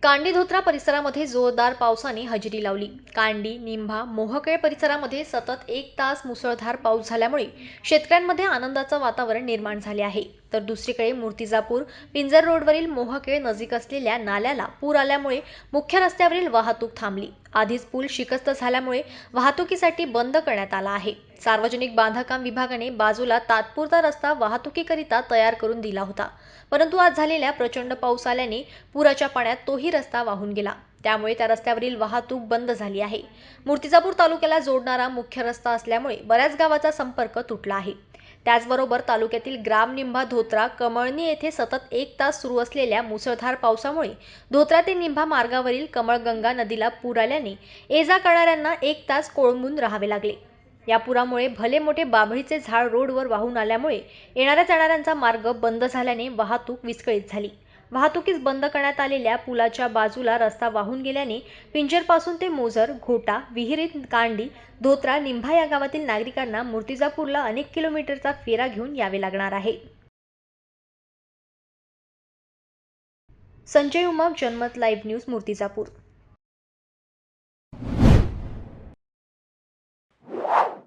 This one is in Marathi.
कांडी धोत्रा परिसरामध्ये जोरदार पावसाने हजेरी लावली। कांडी, निंभा, मोहकेळ परिसरामध्ये सतत 1 तास मुसळधार पाऊस झाल्यामुळे शेतकऱ्यांमध्ये आनंदाचं वातावरण निर्माण झाले आहे। तर दुसरीकडे मूर्तिजापूर पिंजर रोडवरील मोहकेळ नजीक असलेल्या नाल्याला पूर आल्यामुळे मुख्य रस्त्यावरील वाहतूक थांबली। आधीच पूल शिकस्त झाल्यामुळे वाहतुकीसाठी बंद करण्यात आला आहे। सार्वजनिक बांधकाम विभागाने बाजूला तात्पुरता रस्ता वाहतुकीकरिता तयार करून दिला होता, परंतु आज झालेल्या प्रचंड पाऊस आल्याने पुराच्या पाण्यात तोही रस्ता वाहून गेला। त्यामुळे त्या रस्त्यावरील वाहतूक बंद झाली आहे। मूर्तिजापूर तालुक्याला जोडणारा मुख्य रस्ता असल्यामुळे बऱ्याच गावाचा संपर्क तुटला आहे। त्याचबरोबर तालुक्यातील ग्राम निंभा धोत्रा कमळणी येथे सतत 1 तास सुरू असलेल्या मुसळधार पावसामुळे धोत्रा ते निंभा मार्गावरील कमळगंगा नदीला पूर आल्याने ये-जा करणाऱ्यांना 1 तास कोळंबून राहावे लागले। या पुरामुळे भले मोठे बाभळीचे झाड रोडवर वाहून आल्यामुळे येणाऱ्या जाणाऱ्यांचा मार्ग बंद झाल्याने वाहतूक विस्कळीत झाली। वाहतुकीस बंद करण्यात आलेल्या पुलाच्या बाजूला रस्ता वाहून गेल्याने पिंजरपासून ते मोझर, घोटा, विहिरीत, कांडी, धोत्रा, निंभा या गावातील नागरिकांना मूर्तिजापूरला अनेक किलोमीटरचा फेरा घेऊन यावे लागणार आहे। संजय उमाप, जनमत लाईव्ह न्यूज, मूर्तिजापूर।